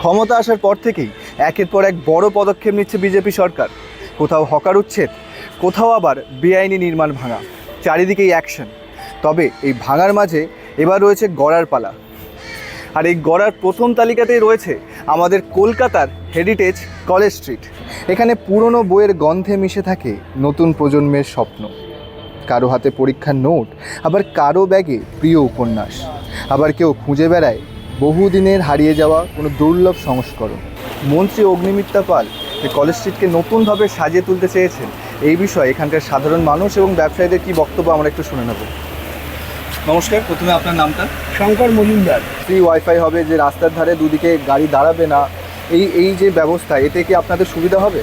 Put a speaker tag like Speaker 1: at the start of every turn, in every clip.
Speaker 1: ক্ষমতা আসার পর থেকেই একের পর এক বড় পদক্ষেপ নিচ্ছে বিজেপি সরকার। কোথাও হকার উচ্ছেদ, কোথাও আবার বেআইনি নির্মাণ ভাঙা, চারিদিকেই অ্যাকশন। তবে এই ভাঙার মাঝে এবার রয়েছে গড়ার পালা। আর এই গড়ার প্রথম তালিকাতেই রয়েছে আমাদের কলকাতার হেরিটেজ কলেজ স্ট্রিট। এখানে পুরনো বইয়ের গন্ধে মিশে থাকে নতুন প্রজন্মের স্বপ্ন। কারো হাতে পরীক্ষার নোট, আবার কারো ব্যাগে প্রিয় উপন্যাস, আবার কেউ খুঁজে বেড়ায় বহুদিনের হারিয়ে যাওয়া কোনো দুর্লভ সংস্করণ। মন্ত্রী অগ্নিমিত্রা পাল এই কলেজ স্ট্রিটকে নতুনভাবে সাজিয়ে তুলতে চেয়েছেন। এই বিষয়ে এখানকার সাধারণ মানুষ এবং ব্যবসায়ীদের কী বক্তব্য আমরা একটু শুনে নেব। নমস্কার, প্রথমে আপনার নামটা?
Speaker 2: শঙ্কর মজুমদার।
Speaker 1: ফ্রি ওয়াইফাই হবে, যে রাস্তার ধারে দুদিকে গাড়ি দাঁড়াবে না, এই যে ব্যবস্থা, এতে কি আপনাদের সুবিধা হবে?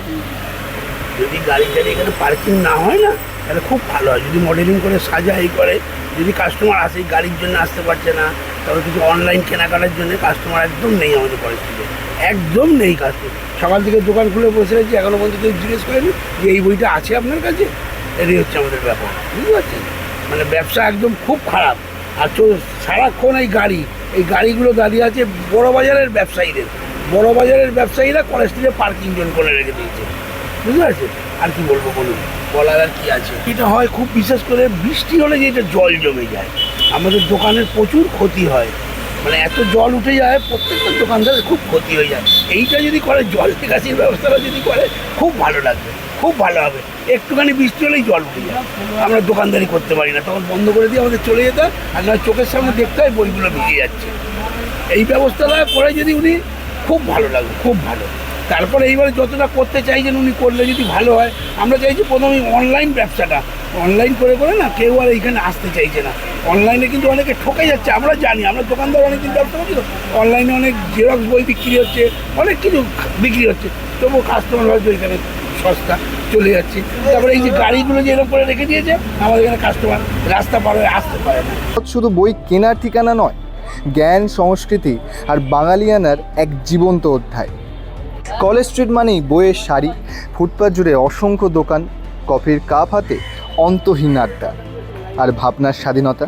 Speaker 2: যদি গাড়ি এখানে পার্কিং না হয় না, তাহলে খুব ভালো হয়। যদি মডেলিং করে সাজাই করে, যদি কাস্টমার আসে গাড়ির জন্য আসতে পারছে না, তবে কিছু অনলাইন কেনাকাটার জন্য কাস্টমার একদম নেই আমাদের পরিস্থিতি, একদম নেই কাস্টমার। সকাল থেকে দোকান খুলে বসে রয়েছি, এখনো পর্যন্ত কেউ জিজ্ঞেস করেনি যে এই বইটা আছে আপনার কাছে। এটাই হচ্ছে আমাদের ব্যাপার, বুঝতে পারছেন? মানে ব্যবসা একদম খুব খারাপ। আর সারাক্ষণ এই গাড়িগুলো দাঁড়িয়ে আছে বড় বাজারের ব্যবসায়ীরা কলেজ স্ট্রিটে পার্কিং জোন করে রেখে দিয়েছে, বুঝতে পারছেন? আর কি বলবো বলুন, বলার আর কি আছে? এটা হয় খুব, বিশেষ করে বৃষ্টি হলে যে এটা জল জমে যায়, আমাদের দোকানের প্রচুর ক্ষতি হয়। মানে এত জল উঠে যায়, প্রত্যেকটা দোকানদারের খুব ক্ষতি হয়ে যায়। এইটা যদি করে, জল নিকাশির ব্যবস্থাটা যদি করে, খুব ভালো লাগবে, খুব ভালো হবে। একটুখানি বৃষ্টি হলেই জল উঠে যায়, আমরা দোকানদারি করতে পারি না, তখন বন্ধ করে দিয়ে আমাদের চলে যেতে হয়। আর না, চোখের সামনে দেখতে হয় বইগুলো ভিজে যাচ্ছে। এই ব্যবস্থাটা করে যদি উনি, খুব ভালো লাগবে, খুব ভালো। তারপরে এইবারে যতটা করতে চাইছেন উনি, করলে যদি ভালো হয়। আমরা চাইছি প্রথমেই অনলাইন ব্যবসাটা, অনলাইন করে না কেউ আর এইখানে আসতে চাইছে না। অনলাইনে কিন্তু অনেকে ঠকে যাচ্ছে, আমরা জানি, আমরা দোকানদার অনেকদিন ব্যবসা করছি তো, অনলাইনে অনেক জেরক্স বই বিক্রি হচ্ছে, অনেক কিছু বিক্রি হচ্ছে, তবুও কাস্টমার হয়তো এখানে সস্তা চলে যাচ্ছে। তারপরে এই যে গাড়িগুলো যে এরকম করে রেখে দিয়েছে, আমাদের এখানে কাস্টমার রাস্তা পার হয়ে আসতে পারে না।
Speaker 1: শুধু বই কেনার ঠিকানা নয়, জ্ঞান, সংস্কৃতি আর বাঙালিয়ানার এক জীবন্ত অধ্যায়। কলেজ স্ট্রিট মানেই বইয়ের শাড়ি, ফুটপাথ জুড়ে অসংখ্য দোকান, কফির কাপ হাতে অন্তহীন আড্ডা আর ভাবনার স্বাধীনতা।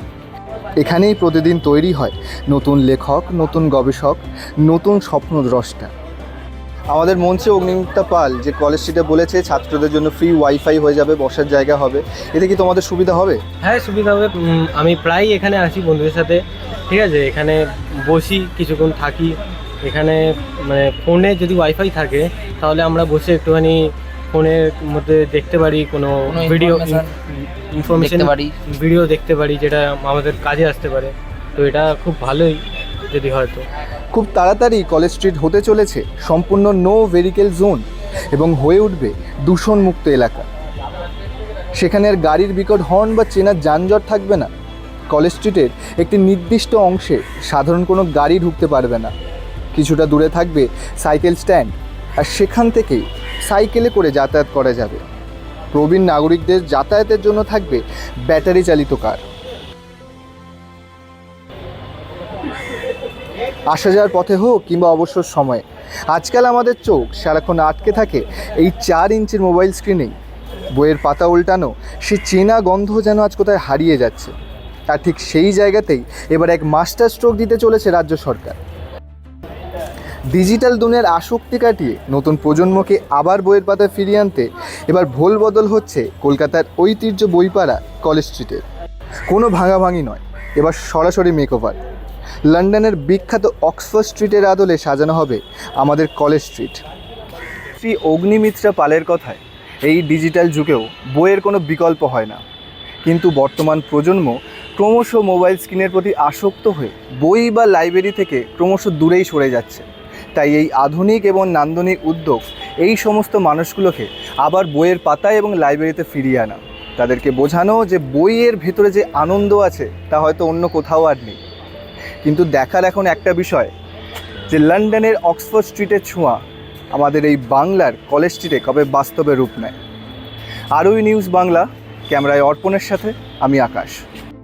Speaker 1: এখানেই প্রতিদিন তৈরি হয় নতুন লেখক, নতুন গবেষক, নতুন স্বপ্নদ্রষ্টা। আমাদের মঞ্চে অগ্নিমিত্রা পাল যে কলেজ স্ট্রিটে বলেছে ছাত্রদের জন্য ফ্রি ওয়াইফাই হয়ে যাবে, বসার জায়গা হবে, এতে কি তোমাদের সুবিধা হবে?
Speaker 3: হ্যাঁ, সুবিধা হবে। আমি প্রায় এখানে আসি বন্ধুদের সাথে, ঠিক আছে? এখানে বসি, কিছুক্ষণ থাকি। এখানে মানে ফোনে যদি ওয়াইফাই থাকে, তাহলে আমরা বসে একটুখানি ফোনের মধ্যে দেখতে পারি, কোনো ভিডিও ইনফরমেশন ভিডিও দেখতে পারি, যেটা আমাদের কাজে আসতে পারে। তো এটা খুব ভালোই যদি হয়তো।
Speaker 1: খুব তাড়াতাড়ি কলেজ স্ট্রিট হতে চলেছে সম্পূর্ণ নো ভেহিকেল জোন এবং হয়ে উঠবে দূষণমুক্ত এলাকা। সেখানে আর গাড়ির বিকট হর্ন বা চেনা যানজট থাকবে না। কলেজ স্ট্রিটের একটি নির্দিষ্ট অংশে সাধারণ কোনো গাড়ি ঢুকতে পারবে না। কিছুটা দূরে থাকবে সাইকেল স্ট্যান্ড, আর সেখান থেকেই সাইকেলে করে যাতায়াত করা যাবে। প্রবীণ নাগরিকদের যাতায়াতের জন্য থাকবে ব্যাটারি চালিত কার। আসা যাওয়ার পথে হোক কিংবা অবসর সময়ে, আজকাল আমাদের চোখ সারাক্ষণ আটকে থাকে এই 4 ইঞ্চির মোবাইল স্ক্রিনেই। বইয়ের পাতা উল্টানো, সে চেনা গন্ধ যেন আজ কোথায় হারিয়ে যাচ্ছে। আর ঠিক সেই জায়গাতেই এবার এক মাস্টার স্ট্রোক দিতে চলেছে রাজ্য সরকার। ডিজিটাল দুনিয়ার আসক্তি কাটিয়ে নতুন প্রজন্মকে আবার বইয়ের পাতায় ফিরিয়ে আনতে এবার ভোল বদল হচ্ছে কলকাতার ঐতিহ্য বইপাড়া কলেজ স্ট্রিটের। কোনো ভাঙাভাঙি নয়, এবার সরাসরি মেকওভার। লন্ডনের বিখ্যাত অক্সফোর্ড স্ট্রিটের আদলে সাজানো হবে আমাদের কলেজ স্ট্রিট। শ্রী অগ্নিমিত্রা পালের কথায় এই ডিজিটাল যুগেও বইয়ের কোনো বিকল্প হয় না। কিন্তু বর্তমান প্রজন্ম ক্রমশ মোবাইল স্ক্রিনের প্রতি আসক্ত হয়ে বই বা লাইব্রেরি থেকে ক্রমশ দূরেই সরে যাচ্ছে। তাই এই আধুনিক এবং নান্দনিক উদ্যোগ এই সমস্ত মানুষগুলোকে আবার বইয়ের পাতায় এবং লাইব্রেরিতে ফিরিয়ে আনা, তাদেরকে বোঝানো যে বইয়ের ভেতরে যে আনন্দ আছে তা হয়তো অন্য কোথাও আর নেই। কিন্তু দেখার এখন একটা বিষয়, যে লন্ডনের অক্সফোর্ড স্ট্রিটের ছোঁয়া আমাদের এই বাংলার কলেজ স্ট্রিটে কবে বাস্তবে রূপ নেয়। আরই নিউজ বাংলা, ক্যামেরায় অর্পণের সাথে আমি আকাশ।